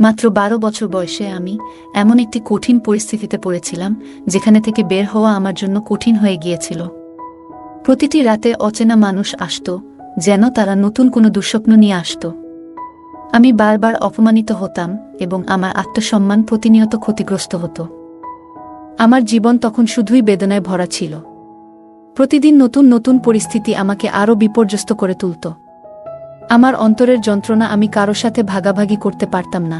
মাত্র ১২ বছর বয়সে আমি এমন একটি কঠিন পরিস্থিতিতে পড়েছিলাম যেখানে থেকে বের হওয়া আমার জন্য কঠিন হয়ে গিয়েছিল। প্রতিটি রাতে অচেনা মানুষ আসত, যেন তারা নতুন কোনো দুঃস্বপ্ন নিয়ে আসত। আমি বারবার অপমানিত হতাম এবং আমার আত্মসম্মান প্রতিনিয়ত ক্ষতিগ্রস্ত হতো। আমার জীবন তখন শুধুই বেদনায় ভরা ছিল। প্রতিদিন নতুন নতুন পরিস্থিতি আমাকে আরও বিপর্যস্ত করে তুলত। আমার অন্তরের যন্ত্রণা আমি কারো সাথে ভাগাভাগি করতে পারতাম না।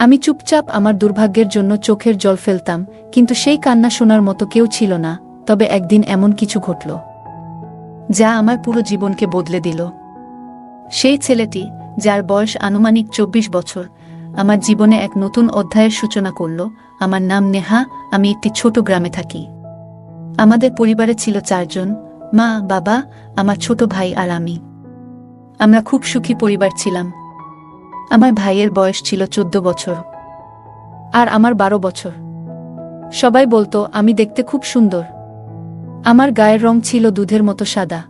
আমি চুপচাপ আমার দুর্ভাগ্যের জন্য চোখের জল ফেলতাম, কিন্তু সেই কান্না শোনার মতো কেউ ছিল না। তবে একদিন এমন কিছু ঘটল যা আমার পুরো জীবনকে বদলে দিল। সেই ছেলেটি, যার বয়স আনুমানিক ২৪ বছর, আমার জীবনে এক নতুন অধ্যায়ের সূচনা করল। আমার নাম নেহা। আমি একটি ছোট গ্রামে থাকি। আমাদের পরিবারে ছিল ৪ জন: মা, বাবা, আমার ছোট ভাই আর আমি। আমরা খুব সুখী পরিবার ছিলাম। আমার ভাইয়ের বয়স ছিল ১৪ বছর আর আমার ১২ বছর। সবাই বলতো আমি দেখতে খুব সুন্দর। আমার গায়ের রং ছিল দুধের মতো সাদা।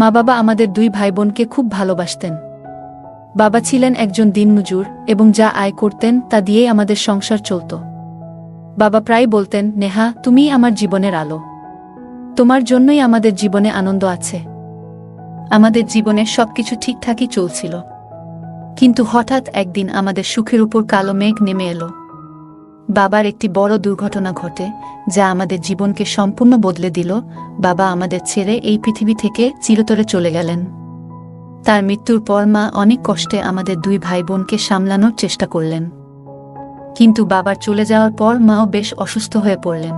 মা বাবা আমাদের ২ ভাই বোনকে খুব ভালোবাসতেন। বাবা ছিলেন একজন দিনমজুর এবং যা আয় করতেন তা দিয়েই আমাদের সংসার চলত। বাবা প্রায় বলতেন, নেহা, তুমিই আমার জীবনের আলো। তোমার জন্যই আমাদের জীবনে আনন্দ আছে। আমাদের জীবনে সবকিছু ঠিকঠাকই চলছিল, কিন্তু হঠাৎ একদিন আমাদের সুখের উপর কালো মেঘ নেমে এলো। বাবার একটি বড় দুর্ঘটনা ঘটে, যা আমাদের জীবনকে সম্পূর্ণ বদলে দিল। বাবা আমাদের ছেড়ে এই পৃথিবী থেকে চিরতরে চলে গেলেন। তার মৃত্যুর পর মা অনেক কষ্টে আমাদের ২ ভাই বোনকে সামলানোর চেষ্টা করলেন। কিন্তু বাবার চলে যাওয়ার পর মাও বেশ অসুস্থ হয়ে পড়লেন।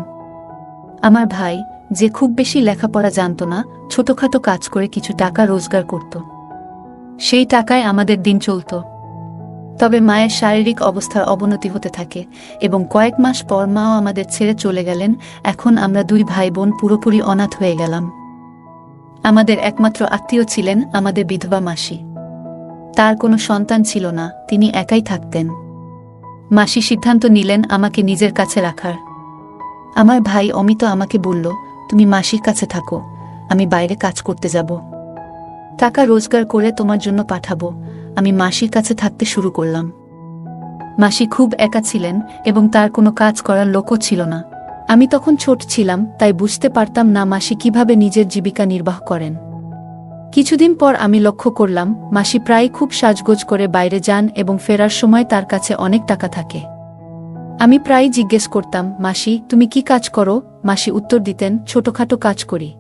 আমার ভাই, যে খুব বেশি লেখাপড়া জানত না, ছোটখাটো কাজ করে কিছু টাকা রোজগার করত। সেই টাকায় আমাদের দিন চলত। তবে মায়ের শারীরিক অবস্থার অবনতি হতে থাকে এবং কয়েক মাস পর মাও আমাদের ছেড়ে চলে গেলেন। এখন আমরা ২ ভাই বোন পুরোপুরি অনাথ হয়ে গেলাম। আমাদের একমাত্র আত্মীয় ছিলেন আমাদের বিধবা মাসি। তার কোনো সন্তান ছিল না, তিনি একাই থাকতেন। মাসি সিদ্ধান্ত নিলেন আমাকে নিজের কাছে রাখার। আমার ভাই অমিত আমাকে বলল, তুমি মাসির কাছে থাকো, আমি বাইরে কাজ করতে যাব। টাকা রোজগার করে তোমার জন্য পাঠাবো। আমি মাসির কাছে থাকতে শুরু করলাম। মাসি খুব একা ছিলেন এবং তার কোনো কাজ করার লোকও ছিল না। আমি তখন ছোট ছিলাম, তাই বুঝতে পারতাম না মাসি কিভাবে নিজের জীবিকা নির্বাহ করেন। কিছুদিন পর আমি লক্ষ্য করলাম মাসি প্রায় খুব সাজগোজ করে বাইরে যান এবং ফেরার সময় তার কাছে অনেক টাকা থাকে। আমি প্রায় জিজ্ঞেস করতাম, মাসি, তুমি কি কাজ করো? মাসি উত্তর দিতেন, ছোটখাটো কাজ করি।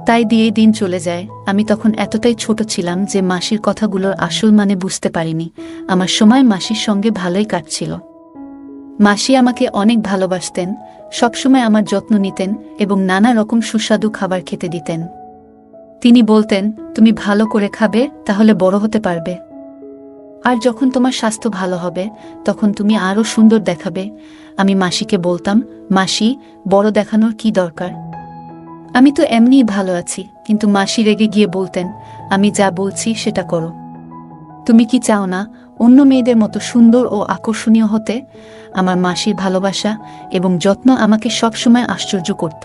তাই দিয়ে দিন চলে যায়। আমি তখন এতটাই ছোট ছিলাম যে মাসির কথাগুলোর আসল মানে বুঝতে পারিনি। আমার সময় মাসির সঙ্গে ভালোই কাটছিল। মাসি আমাকে অনেক ভালোবাসতেন, সবসময় আমার যত্ন নিতেন এবং নানা রকম সুস্বাদু খাবার খেতে দিতেন। তিনি বলতেন, তুমি ভালো করে খাবে, তাহলে বড় হতে পারবে। আর যখন তোমার স্বাস্থ্য ভালো হবে, তখন তুমি আরও সুন্দর দেখাবে। আমি মাসিকে বলতাম, মাসি, বড় দেখানোর কি দরকার? আমি তো এমনিই ভালো আছি। কিন্তু মাসি রেগে গিয়ে বলতেন, আমি যা বলছি সেটা করো। তুমি কি চাও না অন্য মেয়েদের মতো সুন্দর ও আকর্ষণীয় হতে? আমার মাসির ভালোবাসা এবং যত্ন আমাকে সবসময় আশ্চর্য করত।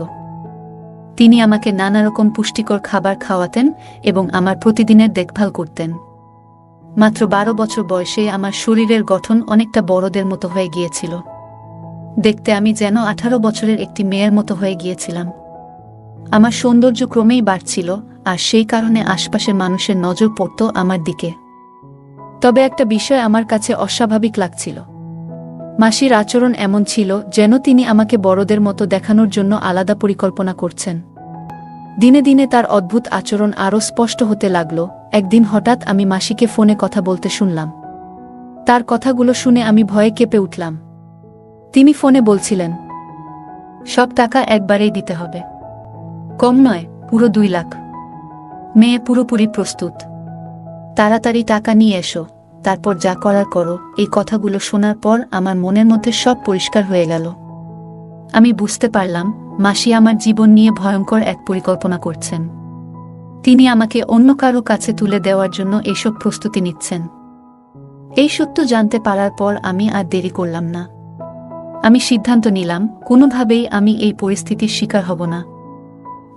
তিনি আমাকে নানা রকম পুষ্টিকর খাবার খাওয়াতেন এবং আমার প্রতিদিনের দেখভাল করতেন। মাত্র ১২ বছর বয়সে আমার শরীরের গঠন অনেকটা বড়দের মতো হয়ে গিয়েছিল। দেখতে আমি যেন ১৮ বছরের একটি মেয়ের মতো হয়ে গিয়েছিলাম। আমার সৌন্দর্য ক্রমেই বাড়ছিল, আর সেই কারণে আশপাশের মানুষের নজর পড়ত আমার দিকে। তবে একটা বিষয় আমার কাছে অস্বাভাবিক লাগছিল। মাসির আচরণ এমন ছিল যেন তিনি আমাকে বড়দের মতো দেখানোর জন্য আলাদা পরিকল্পনা করছেন। দিনে দিনে তার অদ্ভুত আচরণ আরও স্পষ্ট হতে লাগল। একদিন হঠাৎ আমি মাসিকে ফোনে কথা বলতে শুনলাম। তার কথাগুলো শুনে আমি ভয়ে কেঁপে উঠলাম। তিনি ফোনে বলছিলেন, সব টাকা একবারেই দিতে হবে, কম নয়, পুরো ২ লাখ। মেয়ে পুরোপুরি প্রস্তুত, তাড়াতাড়ি টাকা নিয়ে এসো, তারপর যা করার করো। এই কথাগুলো শোনার পর আমার মনের মধ্যে সব পরিষ্কার হয়ে গেল। আমি বুঝতে পারলাম মাসি আমার জীবন নিয়ে ভয়ঙ্কর এক পরিকল্পনা করছেন। তিনি আমাকে অন্য কারো কাছে তুলে দেওয়ার জন্য এসব প্রস্তুতি নিচ্ছেন। এই সত্য জানতে পারার পর আমি আর দেরি করলাম না। আমি সিদ্ধান্ত নিলাম কোনোভাবেই আমি এই পরিস্থিতির শিকার হব না।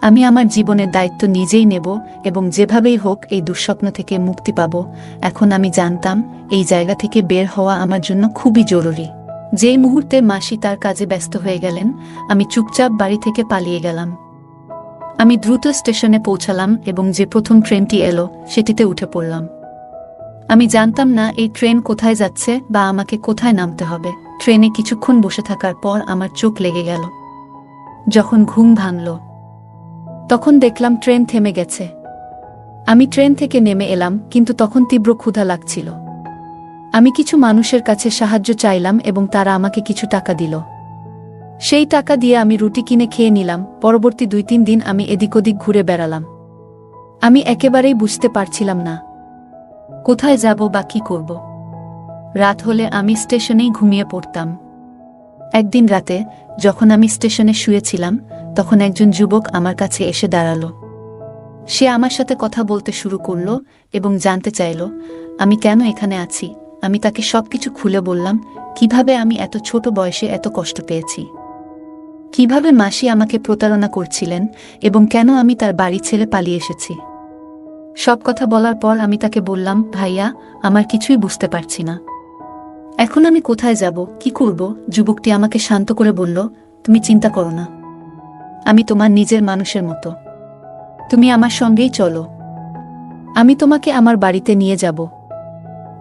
আমি আমার জীবনের দায়িত্ব নিজেই নেব এবং যেভাবেই হোক এই দুঃস্বপ্ন থেকে মুক্তি পাব। এখন আমি জানতাম এই জায়গা থেকে বের হওয়া আমার জন্য খুবই জরুরি। যেই মুহূর্তে মাসি তার কাজে ব্যস্ত হয়ে গেলেন, আমি চুপচাপ বাড়ি থেকে পালিয়ে গেলাম। আমি দ্রুত স্টেশনে পৌঁছালাম এবং যে প্রথম ট্রেনটি এলো সেটিতে উঠে পড়লাম। আমি জানতাম না এই ট্রেন কোথায় যাচ্ছে বা আমাকে কোথায় নামতে হবে। ট্রেনে কিছুক্ষণ বসে থাকার পর আমার চোখ লেগে গেল। যখন ঘুম ভাঙল তখন দেখলাম ট্রেন থেমে গেছে। আমি ট্রেন থেকে নেমে এলাম, কিন্তু তখন তীব্র ক্ষুধা লাগছিল। আমি কিছু মানুষের কাছে সাহায্য চাইলাম এবং তারা আমাকে কিছু টাকা দিল। সেই টাকা দিয়ে আমি রুটি কিনে খেয়ে নিলাম। পরবর্তী 2-3 দিন আমি এদিক ওদিক ঘুরে বেড়ালাম। আমি একেবারেই বুঝতে পারছিলাম না কোথায় যাব বা কি করব। রাত হলে আমি স্টেশনেই ঘুমিয়ে পড়তাম। একদিন রাতে যখন আমি স্টেশনে শুয়েছিলাম, তখন একজন যুবক আমার কাছে এসে দাঁড়ালো। সে আমার সাথে কথা বলতে শুরু করল এবং জানতে চাইল আমি কেন এখানে আছি। আমি তাকে সবকিছু খুলে বললাম, কিভাবে আমি এত ছোট বয়সে এত কষ্ট পেয়েছি, কিভাবে মাসি আমাকে প্রতারণা করছিলেন এবং কেন আমি তার বাড়ি ছেড়ে পালিয়ে এসেছি। সব কথা বলার পর আমি তাকে বললাম, ভাইয়া, আমার কিছুই বুঝতে পারছি না। এখন আমি কোথায় যাব, কি করব? যুবকটি আমাকে শান্ত করে বলল, তুমি চিন্তা করো না, আমি তোমার নিজের মানুষের মতো। তুমি আমার সঙ্গেই চলো, আমি তোমাকে আমার বাড়িতে নিয়ে যাব।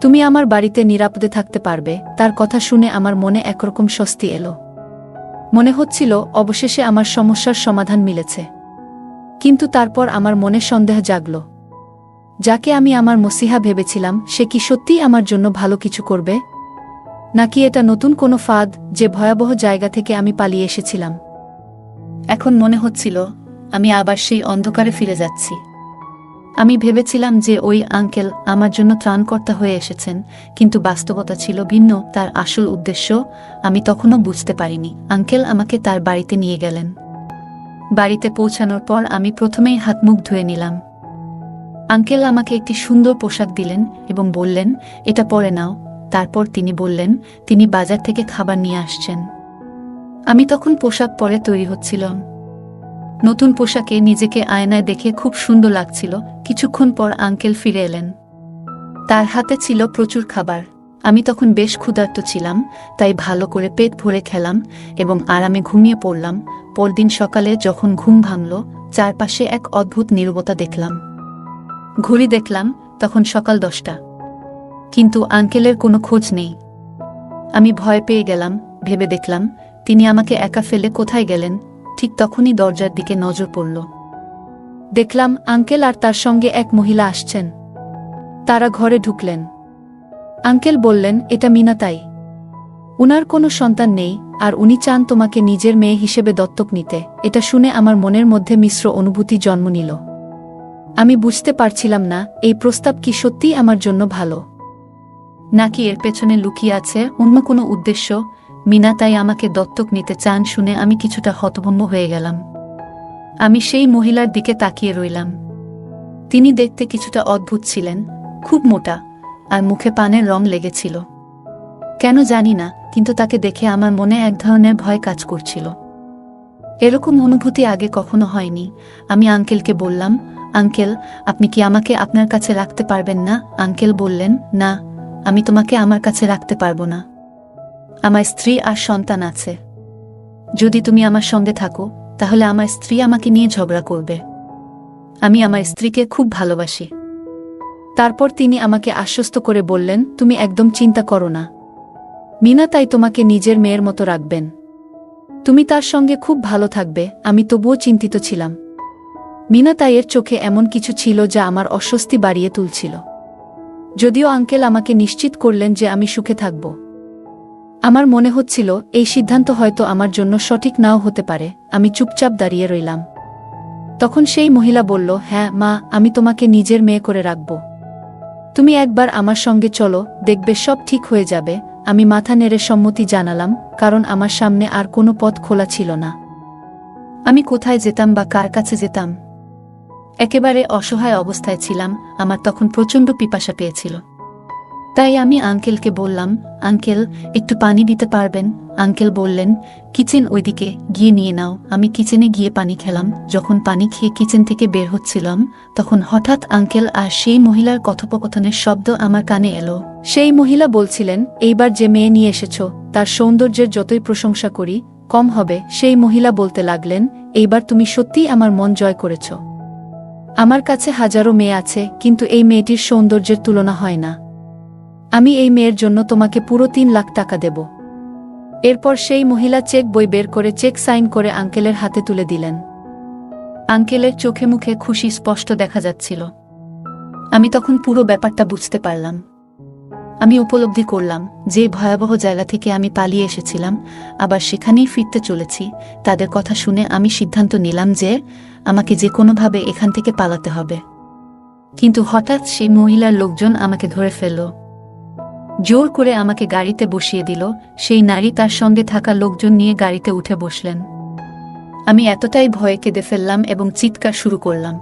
তুমি আমার বাড়িতে নিরাপদে থাকতে পারবে। তার কথা শুনে আমার মনে একরকম স্বস্তি এলো। মনে হচ্ছিল অবশেষে আমার সমস্যার সমাধান মিলেছে। কিন্তু তারপর আমার মনে সন্দেহ জাগল। যাকে আমি আমার মসিহা ভেবেছিলাম, সে কি সত্যিই আমার জন্য ভালো কিছু করবে, নাকি এটা নতুন কোনো ফাঁদ যে ভয়াবহ জায়গা থেকে আমি পালিয়ে এসেছিলাম। এখন মনে হচ্ছিল আমি আবার সেই অন্ধকারে ফিরে যাচ্ছি। আমি ভেবেছিলাম যে ওই আঙ্কেল আমার জন্য ত্রাণকর্তা হয়ে এসেছেন, কিন্তু বাস্তবতা ছিল ভিন্ন। তার আসল উদ্দেশ্য আমি তখনও বুঝতে পারিনি। আঙ্কেল আমাকে তার বাড়িতে নিয়ে গেলেন। বাড়িতে পৌঁছানোর পর আমি প্রথমেই হাত মুখ ধুয়ে নিলাম। আঙ্কেল আমাকে একটি সুন্দর পোশাক দিলেন এবং বললেন, এটা পরে নাও। তারপর তিনি বললেন তিনি বাজার থেকে খাবার নিয়ে আসছেন। আমি তখন পোশাক পরে তৈরি হচ্ছিলাম। নতুন পোশাকে নিজেকে আয়নায় দেখে খুব সুন্দর লাগছিল। কিছুক্ষণ পর আঙ্কেল ফিরে এলেন। তার হাতে ছিল প্রচুর খাবার। আমি তখন বেশ ক্ষুধার্ত ছিলাম, তাই ভালো করে পেট ভরে খেলাম এবং আরামে ঘুমিয়ে পড়লাম। পরদিন সকালে যখন ঘুম ভাঙল, চারপাশে এক অদ্ভুত নীরবতা দেখলাম। ঘড়ি দেখলাম, তখন সকাল 10টা, কিন্তু আঙ্কেলের কোনো খোঁজ নেই। আমি ভয় পেয়ে গেলাম। ভেবে দেখলাম তিনি আমাকে একা ফেলে কোথায় গেলেন। ঠিক তখনই দরজার দিকে নজর পড়ল। দেখলাম আঙ্কেল আর তার সঙ্গে এক মহিলা আসছেন। তারা ঘরে ঢুকলেন। আঙ্কেল বললেন, এটা মিনাতাই। উনার কোনো সন্তান নেই আর উনি চান তোমাকে নিজের মেয়ে হিসেবে দত্তক নিতে। এটা শুনে আমার মনের মধ্যে মিশ্র অনুভূতি জন্ম নিল। আমি বুঝতে পারছিলাম না এই প্রস্তাব কি সত্যিই আমার জন্য ভালো, নাকি এর পেছনে লুকিয়ে আছে অন্য কোনো উদ্দেশ্য। মিনাতাই আমাকে দত্তক নিতে চান শুনে আমি কিছুটা হতভম্ব হয়ে গেলাম। আমি সেই মহিলার দিকে তাকিয়ে রইলাম। তিনি দেখতে কিছুটা অদ্ভুত ছিলেন, খুব মোটা, আর মুখে পানের রং লেগেছিল। কেন জানি না, কিন্তু তাকে দেখে আমার মনে এক ধরনের ভয় কাজ করছিল। এরকম অনুভূতি আগে কখনো হয়নি। আমি আঙ্কেলকে বললাম, আঙ্কেল, আপনি কি আমাকে আপনার কাছে রাখতে পারবেন না? আঙ্কেল বললেন, না, আমি তোমাকে আমার কাছে রাখতে পারবো না। আমার স্ত্রী আর সন্তান আছে। যদি তুমি আমার সঙ্গে থাকো, তাহলে আমার স্ত্রী আমাকে নিয়ে ঝগড়া করবে। আমি আমার স্ত্রীকে খুব ভালোবাসি। তারপর তিনি আমাকে আশ্বস্ত করে বললেন, তুমি একদম চিন্তা করো না, মিনাতাই তোমাকে নিজের মেয়ের মতো রাখবেন। তুমি তার সঙ্গে খুব ভালো থাকবে। আমি তবুও চিন্তিত ছিলাম। মিনাতাইয়ের চোখে এমন কিছু ছিল যা আমার অস্বস্তি বাড়িয়ে তুলছিল। যদিও আঙ্কেল আমাকে নিশ্চিত করলেন যে আমি সুখে থাকব, আমার মনে হচ্ছিল এই সিদ্ধান্ত হয়তো আমার জন্য সঠিক নাও হতে পারে। আমি চুপচাপ দাঁড়িয়ে রইলাম। তখন সেই মহিলা বলল, হ্যাঁ মা, আমি তোমাকে নিজের মেয়ে করে রাখব। তুমি একবার আমার সঙ্গে চলো, দেখবে সব ঠিক হয়ে যাবে। আমি মাথা নেড়ে সম্মতি জানালাম, কারণ আমার সামনে আর কোনো পথ খোলা ছিল না। আমি কোথায় যেতাম বা কার কাছে যেতাম? একেবারে অসহায় অবস্থায় ছিলাম। আমার তখন প্রচণ্ড পিপাসা পেয়েছিল। তাই আমি আঙ্কেলকে বললাম, আঙ্কেল একটু পানি দিতে পারবেন? আঙ্কেল বললেন, কিচেন ওইদিকে, গিয়ে নিয়ে নাও। আমি কিচেনে গিয়ে পানি খেলাম। যখন পানি খেয়ে কিচেন থেকে বের হচ্ছিলাম, তখন হঠাৎ আঙ্কেল আর সেই মহিলার কথোপকথনের শব্দ আমার কানে এলো। সেই মহিলা বলছিলেন, এইবার যে মেয়ে নিয়ে এসেছ তার সৌন্দর্যের যতই প্রশংসা করি কম হবে। সেই মহিলা বলতে লাগলেন, এইবার তুমি সত্যিই আমার মন জয় করেছ। আমার কাছে হাজারো মেয়ে আছে, কিন্তু এই মেয়েটির সৌন্দর্যের তুলনা হয় না। আমি এই মেয়ের জন্য তোমাকে পুরো 3 লাখ টাকা দেব। এরপর সেই মহিলা চেক বই বের করে চেক সাইন করে আঙ্কেলের হাতে তুলে দিলেন। আঙ্কেলের চোখে মুখে খুশি স্পষ্ট দেখা যাচ্ছিল। আমি তখন পুরো ব্যাপারটা বুঝতে পারলাম। আমি উপলব্ধি করলাম যে ভয়াবহ জায়গা থেকে আমি পালিয়ে এসেছিলাম, আবার সেখানেই ফিরতে চলেছি। তাদের কথা শুনে আমি সিদ্ধান্ত নিলাম যে আমাকে যে কোনোভাবে এখান থেকে পালাতে হবে। কিন্তু হঠাৎ সেই মহিলার লোকজন আমাকে ধরে ফেলল। জোর করে আমাকে গাড়িতে বসিয়ে দিল। সেই নারী তার সঙ্গে থাকা লোকজন নিয়ে গাড়িতে উঠে বসলেন। আমি এতটাই ভয়ে কেঁদে ফেললাম এবং চিৎকার শুরু করলাম।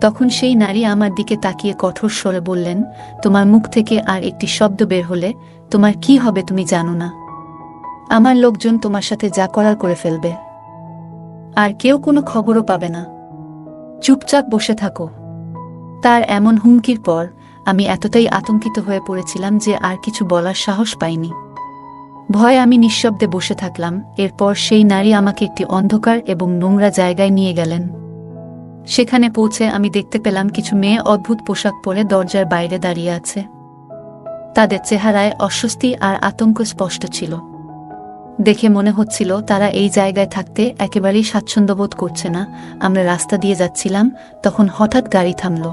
তখন সেই নারী আমার দিকে তাকিয়ে কঠোর স্বরে বললেন, তোমার মুখ থেকে আর একটি শব্দ বের হলে তোমার কি হবে তুমি জানো না। আমার লোকজন তোমার সাথে যা করার করে ফেলবে, আর কেউ কোনো খবরও পাবে না। চুপচাপ বসে থাকো। তার এমন হুমকির পর আমি এতটাই আতঙ্কিত হয়ে পড়েছিলাম যে আর কিছু বলার সাহস পাইনি। ভয়ে আমি নিঃশব্দে বসে থাকলাম। এরপর সেই নারী আমাকে একটি অন্ধকার এবং নোংরা জায়গায় নিয়ে গেলেন। সেখানে পৌঁছে আমি দেখতে পেলাম কিছু মেয়ে অদ্ভুত পোশাক পরে দরজার বাইরে দাঁড়িয়ে আছে। তাদের চেহারায় অস্বস্তি আর আতঙ্ক স্পষ্ট ছিল। দেখে মনে হচ্ছিল তারা এই জায়গায় থাকতে একেবারেই স্বাচ্ছন্দ্যবোধ করছে না। আমরা রাস্তা দিয়ে যাচ্ছিলাম, তখন হঠাৎ গাড়ি থামল।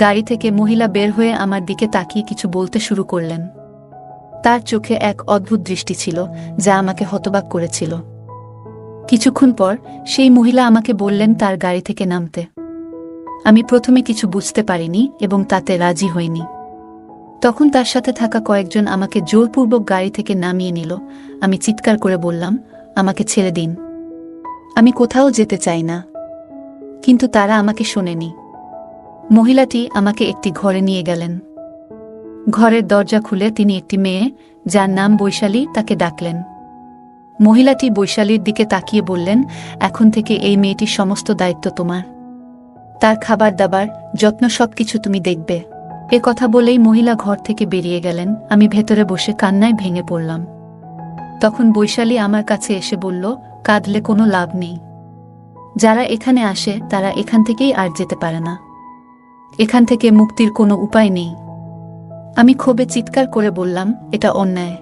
গাড়ি থেকে মহিলা বের হয়ে আমার দিকে তাকিয়ে কিছু বলতে শুরু করলেন। তার চোখে এক অদ্ভুত দৃষ্টি ছিল যা আমাকে হতবাক করেছিল। কিছুক্ষণ পর সেই মহিলা আমাকে বললেন তার গাড়ি থেকে নামতে। আমি প্রথমে কিছু বুঝতে পারিনি এবং তাতে রাজি হইনি। তখন তার সাথে থাকা কয়েকজন আমাকে জোরপূর্বক গাড়ি থেকে নামিয়ে নিল। আমি চিৎকার করে বললাম, আমাকে ছেড়ে দিন, আমি কোথাও যেতে চাই না। কিন্তু তারা আমাকে শোনেনি। মহিলাটি আমাকে একটি ঘরে নিয়ে গেলেন। ঘরের দরজা খুলে তিনি একটি মেয়ে, যার নাম বৈশালী, তাকে ডাকলেন। মহিলাটি বৈশালীর দিকে তাকিয়ে বললেন, এখন থেকে এই মেয়েটির সমস্ত দায়িত্ব তোমার। তার খাবার দাবার যত্ন সবকিছু তুমি দেখবে। এ কথা বলেই মহিলা ঘর থেকে বেরিয়ে গেলেন। আমি ভেতরে বসে কান্নায় ভেঙে পড়লাম। তখন বৈশালী আমার কাছে এসে বলল, কাঁদলে কোনো লাভ নেই। যারা এখানে আসে তারা এখান থেকেই আর যেতে পারে না। এখান থেকে মুক্তির কোনো উপায় নেই। আমি ক্ষোভে চিৎকার করে বললাম, এটা অন্যায়।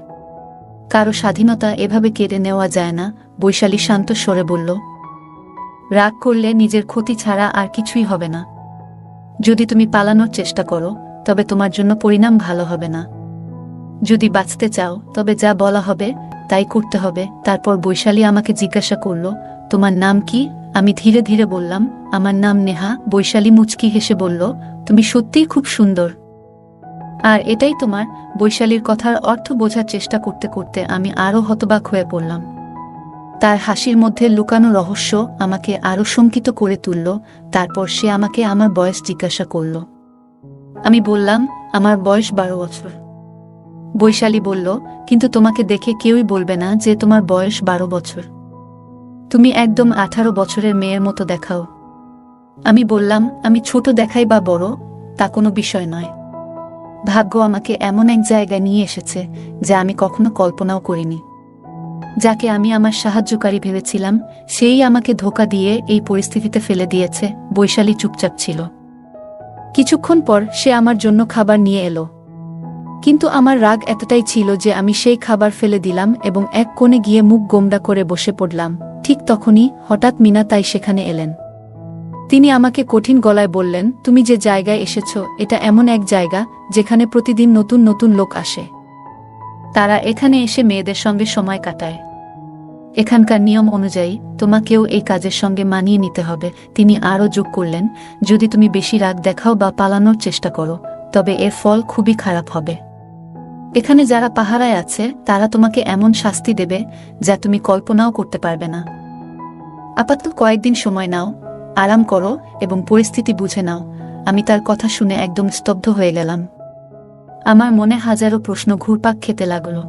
কারো স্বাধীনতা এভাবে কেড়ে নেওয়া যায় না। বৈশালী শান্ত স্বরে বলল, রাগ করলে নিজের ক্ষতি ছাড়া আর কিছুই হবে না। যদি তুমি পালানোর চেষ্টা করো তবে তোমার জন্য পরিণাম ভালো হবে না। যদি বাঁচতে চাও তবে যা বলা হবে তাই করতে হবে। তারপর বৈশালী আমাকে জিজ্ঞাসা করল, তোমার নাম কি? আমি ধীরে ধীরে বললাম, আমার নাম নেহা। বৈশালী মুচকি হেসে বলল, তুমি সত্যিই খুব সুন্দর। আর এটাই তোমার? বৈশালীর কথার অর্থ বোঝার চেষ্টা করতে করতে আমি আরও হতবাক হয়ে পড়লাম। তার হাসির মধ্যে লুকানো রহস্য আমাকে আরও শঙ্কিত করে তুলল। তারপর সে আমাকে আমার বয়স জিজ্ঞাসা করল। আমি বললাম, আমার বয়স 12 বছর। বৈশালী বলল, কিন্তু তোমাকে দেখে কেউই বলবে না যে তোমার বয়স 12 বছর। তুমি একদম 18 বছরের মেয়ের মতো দেখাও। আমি বললাম, আমি ছোট দেখাই বা বড় তা কোনো বিষয় নয়। ভাগ্য আমাকে এমন এক জায়গায় নিয়ে এসেছে যা আমি কখনো কল্পনাও করিনি। যাকে আমি আমার সাহায্যকারী ভেবেছিলাম সেই আমাকে ধোঁকা দিয়ে এই পরিস্থিতিতে ফেলে দিয়েছে। বৈশালী চুপচাপ ছিল। কিছুক্ষণ পর সে আমার জন্য খাবার নিয়ে এলো। কিন্তু আমার রাগ এতটাই ছিল যে আমি সেই খাবার ফেলে দিলাম এবং এক কোণে গিয়ে মুখ গোমড়া করে বসে পড়লাম। ঠিক তখনই হঠাৎ মিনা তাই সেখানে এলেন। তিনি আমাকে কঠিন গলায় বললেন, তুমি যে জায়গায় এসেছো এটা এমন এক জায়গা যেখানে প্রতিদিন নতুন নতুন লোক আসে। তারা এখানে এসে মেয়েদের সঙ্গে সময় কাটায়। এখানকার নিয়ম অনুযায়ী তোমাকেও এই কাজের সঙ্গে মানিয়ে নিতে হবে। তিনি আরও যোগ করলেন, যদি তুমি বেশি রাগ দেখাও বা পালানোর চেষ্টা করো তবে এর ফল খুবই খারাপ হবে। এখানে যারা পাহারায় আছে তারা তোমাকে এমন শাস্তি দেবে যা তুমি কল্পনাও করতে পারবে না। আপাতত কয়েকদিন সময় নাও, আরাম করো এবং পরিস্থিতি বুঝে নাও। আমি তার কথা শুনে একদম স্তব্ধ হয়ে গেলাম। আমার মনে হাজারো প্রশ্ন ঘুরপাক খেতে লাগলো।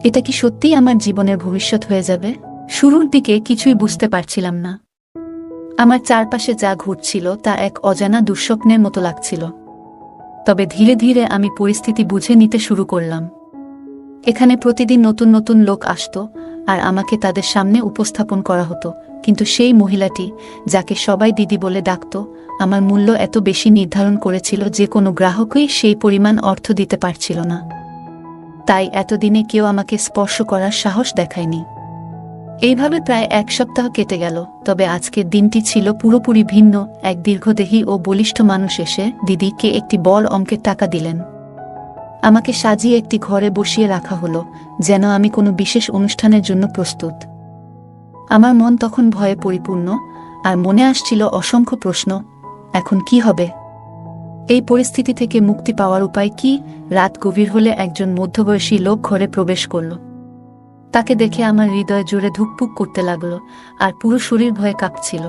এটা কি সত্যিই আমার জীবনের ভবিষ্যৎ হয়ে যাবে? শুরুর দিকে কিছুই বুঝতে পারছিলাম না। আমার চারপাশে যা ঘটছিল তা এক অজানা দুঃস্বপ্নের মতো লাগছিল। তবে ধীরে ধীরে আমি পরিস্থিতি বুঝে নিতে শুরু করলাম। এখানে প্রতিদিন নতুন নতুন লোক আসত, আর আমাকে তাদের সামনে উপস্থাপন করা হতো। কিন্তু সেই মহিলাটি, যাকে সবাই দিদি বলে ডাকত, আমার মূল্য এত বেশি নির্ধারণ করেছিল যে কোনো গ্রাহকই সেই পরিমাণ অর্থ দিতে পারছিল না। তাই এতদিনে কেউ আমাকে স্পর্শ করার সাহস দেখায়নি। এইভাবে প্রায় 1 সপ্তাহ কেটে গেল। তবে আজকের দিনটি ছিল পুরোপুরি ভিন্ন। এক দীর্ঘদেহী ও বলিষ্ঠ মানুষ এসে দিদিকে একটি বড় অঙ্কের টাকা দিলেন। আমাকে সাজিয়ে একটি ঘরে বসিয়ে রাখা হলো, যেন আমি কোনো বিশেষ অনুষ্ঠানের জন্য প্রস্তুত। আমার মন তখন ভয়ে পরিপূর্ণ, আর মনে আসছিল অসংখ্য প্রশ্ন। এখন কি হবে? এই পরিস্থিতি থেকে মুক্তি পাওয়ার উপায় কি? রাত গভীর হলে একজন মধ্যবয়সী লোক ঘরে প্রবেশ করল। তাকে দেখে আমার হৃদয় জোরে ধুকপুক করতে লাগলো, আর পুরো শরীর ভয়ে কাঁপছিল।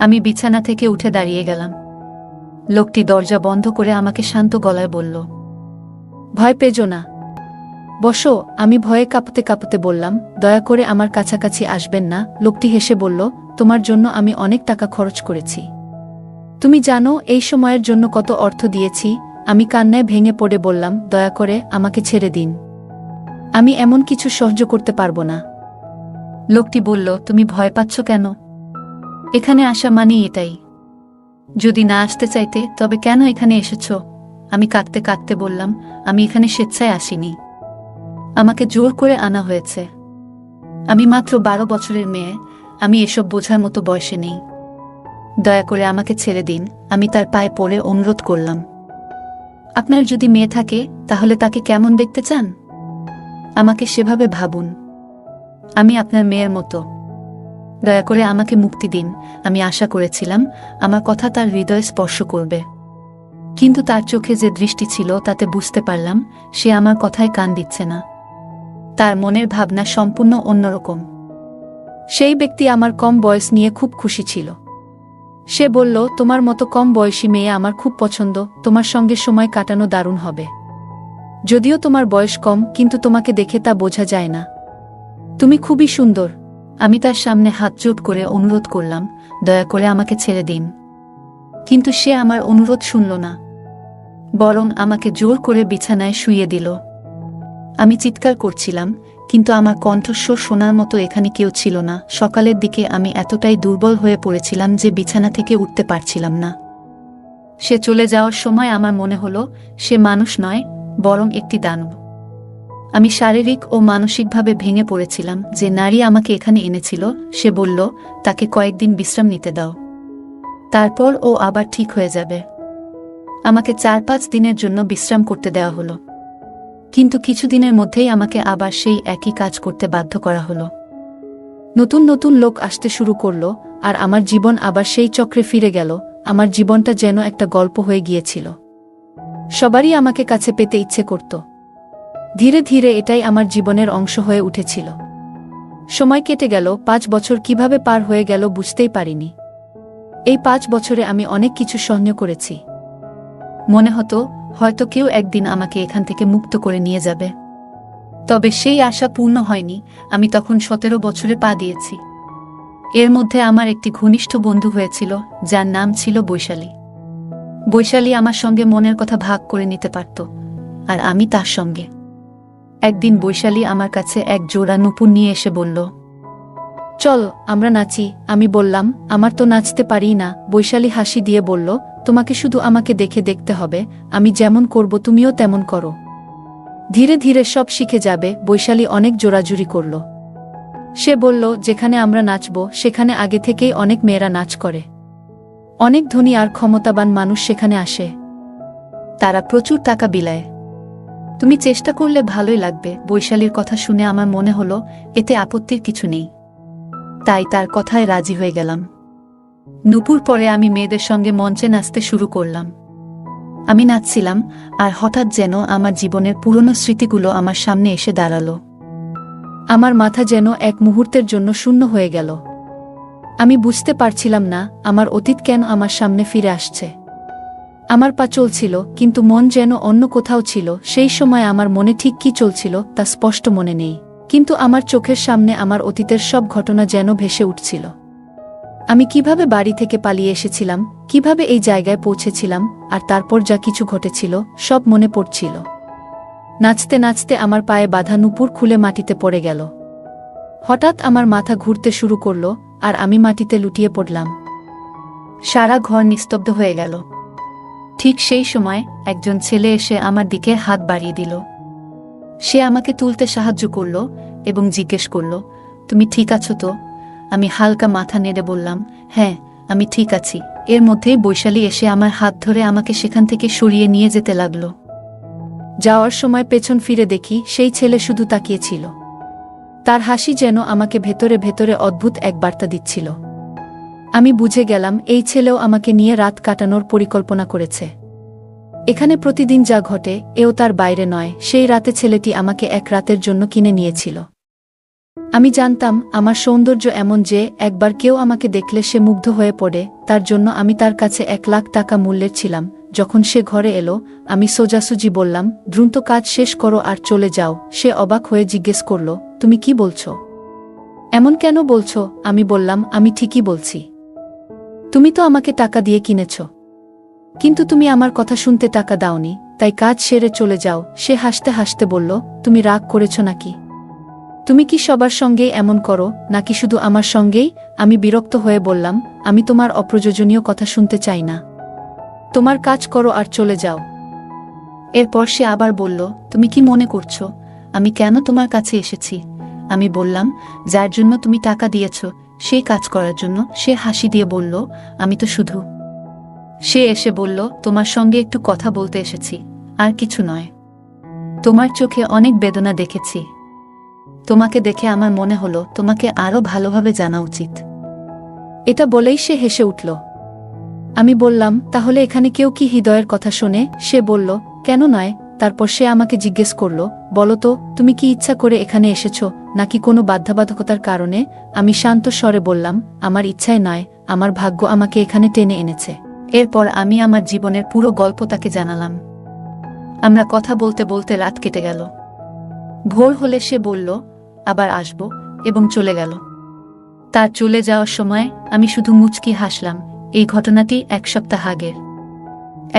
আমি বিছানা থেকে উঠে দাঁড়িয়ে গেলাম। লোকটি দরজা বন্ধ করে আমাকে শান্ত গলায় বলল, ভয় পেজো না, বসো। আমি ভয়ে কাঁপতে কাঁপতে বললাম, দয়া করে আমার কাছাকাছি আসবেন না। লোকটি হেসে বলল, তোমার জন্য আমি অনেক টাকা খরচ করেছি। তুমি জানো এই সময়ের জন্য কত অর্থ দিয়েছি? আমি কান্নায় ভেঙে পড়ে বললাম, দয়া করে আমাকে ছেড়ে দিন। আমি এমন কিছু সহ্য করতে পারবো না। লোকটি বলল, তুমি ভয় পাচ্ছ কেন? এখানে আসা মানেই এটাই। যদি না আসতে চাইতে তবে কেন এখানে এসেছ? আমি কাঁদতে কাঁদতে বললাম, আমি এখানে স্বেচ্ছায় আসিনি, আমাকে জোর করে আনা হয়েছে। আমি মাত্র 12 বছরের মেয়ে, আমি এসব বোঝার মতো বয়সে নেই। দয়া করে আমাকে ছেড়ে দিন। আমি তার পায়ে পড়ে অনুরোধ করলাম, আপনার যদি মেয়ে থাকে তাহলে তাকে কেমন দেখতে চান? আমাকে সেভাবে ভাবুন, আমি আপনার মেয়ের মতো। দয়া করে আমাকে মুক্তি দিন। আমি আশা করেছিলাম আমার কথা তার হৃদয়ে স্পর্শ করবে, কিন্তু তার চোখে যে দৃষ্টি ছিল তাতে বুঝতে পারলাম সে আমার কথায় কান দিচ্ছে না। তার মনের ভাবনা সম্পূর্ণ অন্যরকম। সেই ব্যক্তি আমার কম বয়স নিয়ে খুব খুশি ছিল। সে বলল, তোমার মতো কম বয়সী মেয়ে আমার খুব পছন্দ, তোমার সঙ্গে সময় কাটানো দারুণ হবে। যদিও তোমার বয়স কম, কিন্তু তোমাকে দেখে তা বোঝা যায় না। তুমি খুবই সুন্দর। আমি তার সামনে হাত জোট করে অনুরোধ করলাম, দয়া করে আমাকে ছেড়ে দিন। কিন্তু সে আমার অনুরোধ শুনল না, বরং আমাকে জোর করে বিছানায় শুইয়ে দিল। আমি চিৎকার করছিলাম, কিন্তু আমার কণ্ঠস্বর শোনার মতো এখানে কেউ ছিল না। সকালের দিকে আমি এতটাই দুর্বল হয়ে পড়েছিলাম যে বিছানা থেকে উঠতে পারছিলাম না। সে চলে যাওয়ার সময় আমার মনে হলো সে মানুষ নয়, বরং একটি দানব। আমি শারীরিক ও মানসিকভাবে ভেঙে পড়েছিলাম। যে নারী আমাকে এখানে এনেছিল সে বলল, তাকে কয়েকদিন বিশ্রাম নিতে দাও, তারপর ও আবার ঠিক হয়ে যাবে। আমাকে 4-5 দিনের জন্য বিশ্রাম করতে দেওয়া হলো, কিন্তু কিছুদিনের মধ্যেই আমাকে আবার সেই একই কাজ করতে বাধ্য করা হলো। নতুন নতুন লোক আসতে শুরু করলো, আর আমার জীবন আবার সেই চক্রে ফিরে গেল। আমার জীবনটা যেন একটা গল্প হয়ে গিয়েছিল। সবারই আমাকে কাছে পেতে ইচ্ছে করত। ধীরে ধীরে এটাই আমার জীবনের অংশ হয়ে উঠেছিল। সময় কেটে গেল। 5 বছর কিভাবে পার হয়ে গেল বুঝতেই পারিনি। এই 5 বছরে আমি অনেক কিছু সহ্য করেছি। মনে হতো হয়তো কেউ একদিন আমাকে এখান থেকে মুক্ত করে নিয়ে যাবে। তবে সেই আশা পূর্ণ হয়নি। আমি তখন 17 বছরে পা দিয়েছি। এর মধ্যে আমার একটি ঘনিষ্ঠ বন্ধু হয়েছিল, যার নাম ছিল বৈশালী। বৈশালী আমার সঙ্গে মনের কথা ভাগ করে নিতে পারত, আর আমি তার সঙ্গে। একদিন বৈশালী আমার কাছে এক জোড়া নূপুর নিয়ে এসে বলল, চল আমরা নাচি। আমি বললাম, আমার তো নাচতে পারি না। বৈশালী হাসি দিয়ে বলল, তোমাকে শুধু আমাকে দেখে দেখতে হবে, আমি যেমন করব তুমিও তেমন করো। ধীরে ধীরে সব শিখে যাবে। বৈশালী অনেক জোরাজুরি করল। সে বলল, যেখানে আমরা নাচব সেখানে আগে থেকেই অনেক মেয়েরা নাচ করে। অনেক ধনী আর ক্ষমতাবান মানুষ সেখানে আসে, তারা প্রচুর টাকা বিলায়। তুমি চেষ্টা করলে ভালোই লাগবে। বৈশালীর কথা শুনে আমার মনে হলো এতে আপত্তির কিছু নেই, তাই তার কথায় রাজি হয়ে গেলাম। নুপুর পরে আমি মেয়েদের সঙ্গে মঞ্চে নাচতে শুরু করলাম। আমি নাচছিলাম, আর হঠাৎ যেন আমার জীবনের পুরনো স্মৃতিগুলো আমার সামনে এসে দাঁড়ালো। আমার মাথা যেন এক মুহূর্তের জন্য শূন্য হয়ে গেল। আমি বুঝতে পারছিলাম না আমার অতীত কেন আমার সামনে ফিরে আসছে। আমার পা চলছিল, কিন্তু মন যেন অন্য কোথাও ছিল। সেই সময় আমার মনে ঠিক কী চলছিল তা স্পষ্ট মনে নেই, কিন্তু আমার চোখের সামনে আমার অতীতের সব ঘটনা যেন ভেসে উঠছিল। আমি কিভাবে বাড়ি থেকে পালিয়ে এসেছিলাম, কিভাবে এই জায়গায় পৌঁছেছিলাম, আর তারপর যা কিছু ঘটেছিল সব মনে পড়ছিল। নাচতে নাচতে আমার পায়ে বাঁধা নূপুর খুলে মাটিতে পড়ে গেল। হঠাৎ আমার মাথা ঘুরতে শুরু করল, আর আমি মাটিতে লুটিয়ে পড়লাম। সারা ঘর নিস্তব্ধ হয়ে গেল। ঠিক সেই সময় একজন ছেলে এসে আমার দিকে হাত বাড়িয়ে দিল। সে আমাকে তুলতে সাহায্য করল এবং জিজ্ঞেস করল, তুমি ঠিক আছো তো? আমি হালকা মাথা নেড়ে বললাম, হ্যাঁ, আমি ঠিক আছি। এর মধ্যেই বৈশালী এসে আমার হাত ধরে আমাকে সেখান থেকে সরিয়ে নিয়ে যেতে লাগল। যাওয়ার সময় পেছন ফিরে দেখি সেই ছেলে শুধু তাকিয়েছিল। তার হাসি যেন আমাকে ভেতরে ভেতরে অদ্ভুত এক বার্তা দিচ্ছিল। আমি বুঝে গেলাম এই ছেলেও আমাকে নিয়ে রাত কাটানোর পরিকল্পনা করেছে। এখানে প্রতিদিন যা ঘটে এও তার বাইরে নয়। সেই রাতে ছেলেটি আমাকে এক রাতের জন্য কিনে নিয়েছিল। আমি জানতাম আমার সৌন্দর্য এমন যে একবার কেউ আমাকে দেখলে সে মুগ্ধ হয়ে পড়ে। তার জন্য আমি তার কাছে 1,00,000 টাকা মূল্যের ছিলাম। যখন সে ঘরে এলো, আমি সোজাসুজি বললাম, দ্রুত কাজ শেষ করো আর চলে যাও। সে অবাক হয়ে জিজ্ঞেস করল, তুমি কি বলছো? এমন কেন বলছো? আমি বললাম, আমি ঠিকই বলছি। তুমি তো আমাকে টাকা দিয়ে কিনেছ, কিন্তু তুমি আমার কথা শুনতে টাকা দাওনি, তাই কাজ সেরে চলে যাও। সে হাসতে হাসতে বলল, তুমি রাগ করেছ নাকি? তুমি কি সবার সঙ্গেই এমন করো, নাকি শুধু আমার সঙ্গেই? আমি বিরক্ত হয়ে বললাম, আমি তোমার অপ্রয়োজনীয় কথা শুনতে চাই না। তোমার কাজ করো আর চলে যাও। এরপর সে আবার বলল, তুমি কি মনে করছো আমি কেন তোমার কাছে এসেছি? আমি বললাম, যার জন্য তুমি টাকা দিয়েছ সেই কাজ করার জন্য। সে হাসি দিয়ে বলল, আমি তো শুধু। সে এসে বলল, তোমার সঙ্গে একটু কথা বলতে এসেছি, আর কিছু নয়। তোমার চোখে অনেক বেদনা দেখেছি। তোমাকে দেখে আমার মনে হলো তোমাকে আরো ভালোভাবে জানা উচিত। এটা বলেই সে হেসে উঠল। আমি বললাম, তাহলে এখানে কেউ কি হৃদয়ের কথা শোনে? সে বলল, কেন নয়। তারপর সে আমাকে জিজ্ঞেস করল, বলো তো, তুমি কি ইচ্ছা করে এখানে এসেছো, নাকি কোনো বাধ্যবাধকতার কারণে? আমি শান্ত স্বরে বললাম, আমার ইচ্ছায় নয়, আমার ভাগ্য আমাকে এখানে টেনে এনেছে। এরপর আমি আমার জীবনের পুরো গল্প তাকে জানালাম। আমরা কথা বলতে বলতে রাত কেটে গেল। ভোর হলে সে বলল, আবার আসব, এবং চলে গেল। তার চলে যাওয়ার সময় আমি শুধু মুচকি হাসলাম। এই ঘটনাটি 1 সপ্তাহ আগের।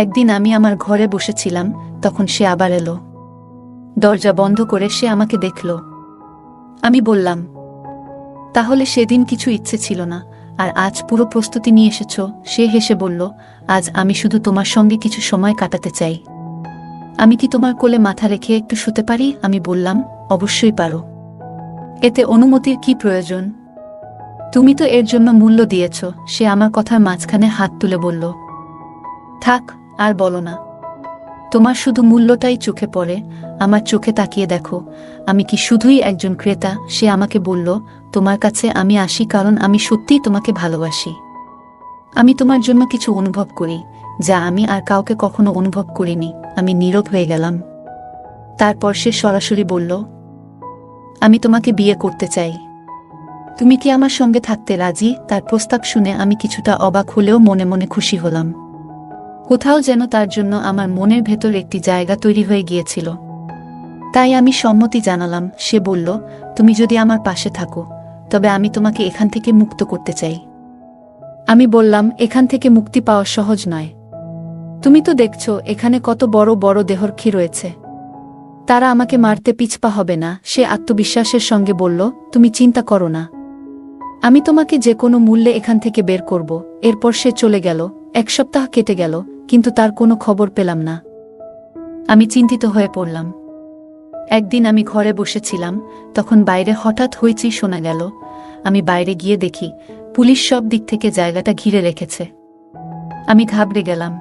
একদিন আমি আমার ঘরে বসেছিলাম, তখন সে আবার এলো। দরজা বন্ধ করে সে আমাকে দেখল। আমি বললাম, তাহলে সেদিন কিছু ইচ্ছে ছিল না, আর আজ পুরো প্রস্তুতি নিয়ে এসেছ? সে হেসে বলল, আজ আমি শুধু তোমার সঙ্গে কিছু সময় কাটাতে চাই। আমি কি তোমার কোলে মাথা রেখে একটু শুতে পারি? আমি বললাম, অবশ্যই পারো। এতে অনুমতির কি প্রয়োজন? তুমি তো এর জন্য মূল্য দিয়েছ। সে আমার কথার মাঝখানে হাত তুলে বলল, থাক, আর বলো না। তোমার শুধু মূল্যটাই চোখে পড়ে। আমার চোখে তাকিয়ে দেখো, আমি কি শুধুই একজন ক্রেতা? সে আমাকে বলল, তোমার কাছে আমি আসি কারণ আমি সত্যিই তোমাকে ভালোবাসি। আমি তোমার জন্য কিছু অনুভব করি, যা আমি আর কাউকে কখনো অনুভব করিনি। আমি নীরব হয়ে গেলাম। তারপর সে সরাসরি বলল, আমি তোমাকে বিয়ে করতে চাই। তুমি কি আমার সঙ্গে থাকতে রাজি? তার প্রস্তাব শুনে আমি কিছুটা অবাক হলেও মনে মনে খুশি হলাম। কোথাও যেন তার জন্য আমার মনের ভেতর একটি জায়গা তৈরি হয়ে গিয়েছিল। তাই আমি সম্মতি জানালাম। সে বলল, তুমি যদি আমার পাশে থাকো, তবে আমি তোমাকে এখান থেকে মুক্ত করতে চাই। আমি বললাম, এখান থেকে মুক্তি পাওয়া সহজ নয়। তুমি তো দেখছো এখানে কত বড় বড় দেহরক্ষী রয়েছে। তারা আমাকে মারতে পিছপা হবে না। সে আত্মবিশ্বাসের সঙ্গে বলল, তুমি চিন্তা করো না, আমি তোমাকে যে কোনো মূল্যে এখান থেকে বের করব। এরপর সে চলে গেল। 1 সপ্তাহ কেটে গেল, কিন্তু তার কোনো খবর পেলাম না। আমি চিন্তিত হয়ে পড়লাম। একদিন আমি ঘরে বসেছিলাম, তখন বাইরে হঠাৎ হইচই শোনা গেল। আমি বাইরে গিয়ে দেখি পুলিশ সব দিক থেকে জায়গাটা ঘিরে রেখেছে। আমি ঘাবড়ে গেলাম।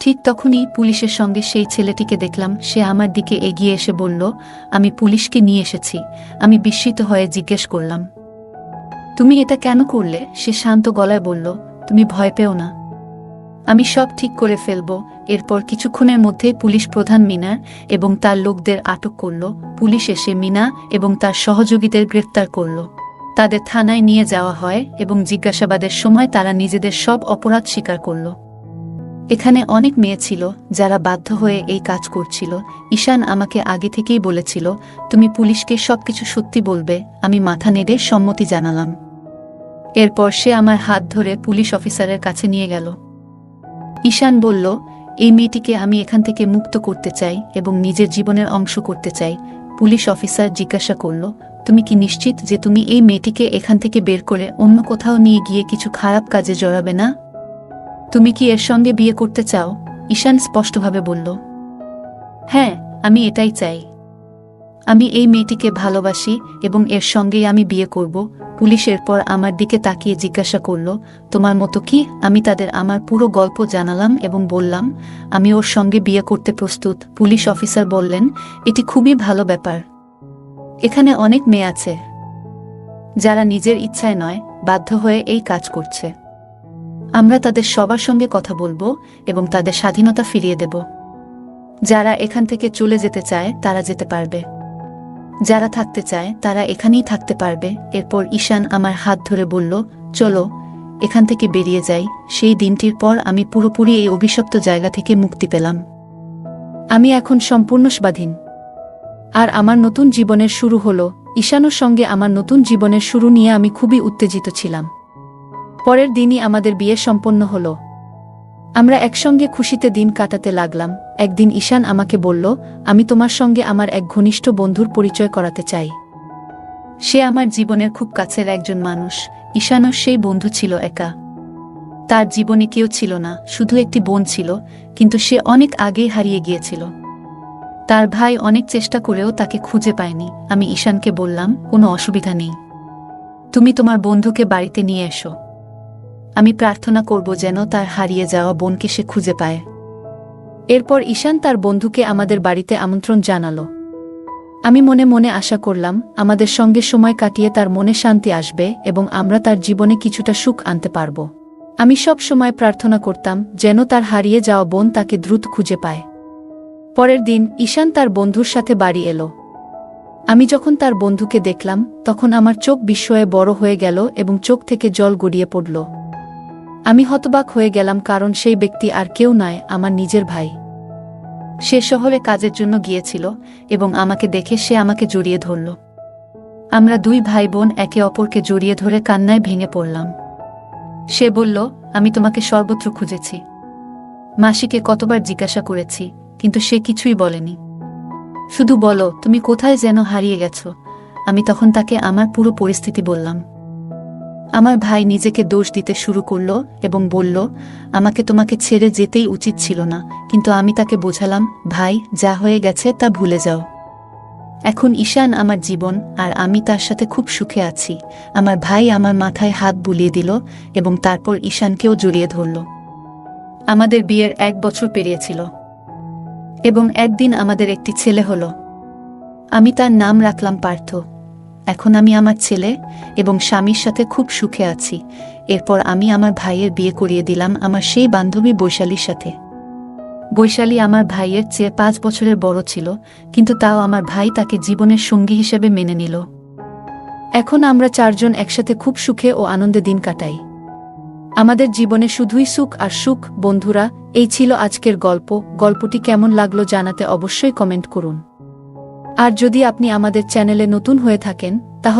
ঠিক তখনই পুলিশের সঙ্গে সেই ছেলেটিকে দেখলাম। সে আমার দিকে এগিয়ে এসে বলল, আমি পুলিশকে নিয়ে এসেছি। আমি বিস্মিত হয়ে জিজ্ঞেস করলাম, তুমি এটা কেন করলে? সে শান্ত গলায় বলল, তুমি ভয় পেও না, আমি সব ঠিক করে ফেলব। এরপর কিছুক্ষণের মধ্যে পুলিশ প্রধান মিনা এবং তার লোকদের আটক করল। পুলিশ এসে মিনা এবং তার সহযোগীদের গ্রেফতার করল। তাদের থানায় নিয়ে যাওয়া হয় এবং জিজ্ঞাসাবাদের সময় তারা নিজেদের সব অপরাধ স্বীকার করল। এখানে অনেক মেয়ে ছিল যারা বাধ্য হয়ে এই কাজ করছিল। ঈশান আমাকে আগে থেকেই বলেছিল, তুমি পুলিশকে সবকিছু সত্যি বলবে। আমি মাথা নেড়ে সম্মতি জানালাম। এরপর সে আমার হাত ধরে পুলিশ অফিসারের কাছে নিয়ে গেল। ঈশান বলল, এই মেয়েটিকে আমি এখান থেকে মুক্ত করতে চাই এবং নিজের জীবনের অংশ করতে চাই। পুলিশ অফিসার জিজ্ঞাসা করল, তুমি কি নিশ্চিত যে তুমি এই মেয়েটিকে এখান থেকে বের করে অন্য কোথাও নিয়ে গিয়ে কিছু খারাপ কাজে জড়াবে না? তুমি কি এর সঙ্গে বিয়ে করতে চাও? ঈশান স্পষ্টভাবে বলল, হ্যাঁ, আমি এটাই চাই। আমি এই মেয়েটিকে ভালোবাসি এবং এর সঙ্গেই আমি বিয়ে করব। পুলিশ এরপর আমার দিকে তাকিয়ে জিজ্ঞাসা করল, তোমার মতো কি? আমি তাদের আমার পুরো গল্প জানালাম এবং বললাম, আমি ওর সঙ্গে বিয়ে করতে প্রস্তুত। পুলিশ অফিসার বললেন, এটি খুবই ভালো ব্যাপার। এখানে অনেক মেয়ে আছে যারা নিজের ইচ্ছায় নয়, বাধ্য হয়ে এই কাজ করছে। আমরা তাদের সবার সঙ্গে কথা বলবো এবং তাদের স্বাধীনতা ফিরিয়ে দেব। যারা এখান থেকে চলে যেতে চায় তারা যেতে পারবে, যারা থাকতে চায় তারা এখানেই থাকতে পারবে। এরপর ঈশান আমার হাত ধরে বলল, চলো এখান থেকে বেরিয়ে যাই। সেই দিনটির পর আমি পুরোপুরি এই অভিশপ্ত জায়গা থেকে মুক্তি পেলাম। আমি এখন সম্পূর্ণ স্বাধীন, আর আমার নতুন জীবনের শুরু হলো। ঈশানের সঙ্গে আমার নতুন জীবনের শুরু নিয়ে আমি খুবই উত্তেজিত ছিলাম। পরের দিনই আমাদের বিয়ে সম্পন্ন হলো। আমরা একসঙ্গে খুশিতে দিন কাটাতে লাগলাম। একদিন ঈশান আমাকে বলল, আমি তোমার সঙ্গে আমার এক ঘনিষ্ঠ বন্ধুর পরিচয় করাতে চাই। সে আমার জীবনের খুব কাছের একজন মানুষ। ঈশানও সেই বন্ধু ছিল একা। তার জীবনে কেউ ছিল না, শুধু একটি বোন ছিল, কিন্তু সে অনেক আগেই হারিয়ে গিয়েছিল। তার ভাই অনেক চেষ্টা করেও তাকে খুঁজে পায়নি। আমি ঈশানকে বললাম, কোনো অসুবিধা নেই, তুমি তোমার বন্ধুকে বাড়িতে নিয়ে এসো। আমি প্রার্থনা করব যেন তার হারিয়ে যাওয়া বোনকে সে খুঁজে পায়। এরপর ঈশান তার বন্ধুকে আমাদের বাড়িতে আমন্ত্রণ জানালো। আমি মনে মনে আশা করলাম আমাদের সঙ্গে সময় কাটিয়ে তার মনে শান্তি আসবে এবং আমরা তার জীবনে কিছুটা সুখ আনতে পারব। আমি সব সময় প্রার্থনা করতাম যেন তার হারিয়ে যাওয়া বোন তাকে দ্রুত খুঁজে পায়। পরের দিন ঈশান তার বন্ধুর সাথে বাড়ি এলো। আমি যখন তার বন্ধুকে দেখলাম তখন আমার চোখ বিস্ময়ে বড় হয়ে গেল এবং চোখ থেকে জল গড়িয়ে পড়ল। আমি হতবাক হয়ে গেলাম, কারণ সেই ব্যক্তি আর কেউ নয়, আমার নিজের ভাই। সে শহরে কাজের জন্য গিয়েছিল এবং আমাকে দেখে সে আমাকে জড়িয়ে ধরল। আমরা দুই ভাই বোন একে অপরকে জড়িয়ে ধরে কান্নায় ভেঙে পড়লাম। সে বলল, আমি তোমাকে সর্বত্র খুঁজেছি, মাসিকে কতবার জিজ্ঞাসা করেছি, কিন্তু সে কিছুই বলেনি। শুধু বলো তুমি কোথায় যেন হারিয়ে গেছ। আমি তখন তাকে আমার পুরো পরিস্থিতি বললাম। আমার ভাই নিজেকে দোষ দিতে শুরু করল এবং বলল, আমাকে তোমাকে ছেড়ে যেতেই উচিত ছিল না। কিন্তু আমি তাকে বোঝালাম, ভাই, যা হয়ে গেছে তা ভুলে যাও। এখন ঈশান আমার জীবন, আর আমি তার সাথে খুব সুখে আছি। আমার ভাই আমার মাথায় হাত বুলিয়ে দিল এবং তারপর ঈশানকেও জড়িয়ে ধরল। আমাদের বিয়ের 1 বছর পেরিয়েছিল এবং একদিন আমাদের একটি ছেলে হলো। আমি তার নাম রাখলাম পার্থ। এখন আমি আমার ছেলে এবং স্বামীর সাথে খুব সুখে আছি। এরপর আমি আমার ভাইয়ের বিয়ে করিয়ে দিলাম আমার সেই বান্ধবী বৈশালীর সাথে। বৈশালী আমার ভাইয়ের চেয়ে 5 বছরের বড় ছিল, কিন্তু তাও আমার ভাই তাকে জীবনের সঙ্গী হিসেবে মেনে নিল। এখন আমরা 4 জন একসাথে খুব সুখে ও আনন্দে দিন কাটাই। আমাদের জীবনে শুধুই সুখ আর সুখ। বন্ধুরা, এই ছিল আজকের গল্প। গল্পটি কেমন লাগলো জানাতে অবশ্যই কমেন্ট করুন। আর যদি আপনি আমাদের চ্যানেলে নতুন হয়ে থাকেন তাহলে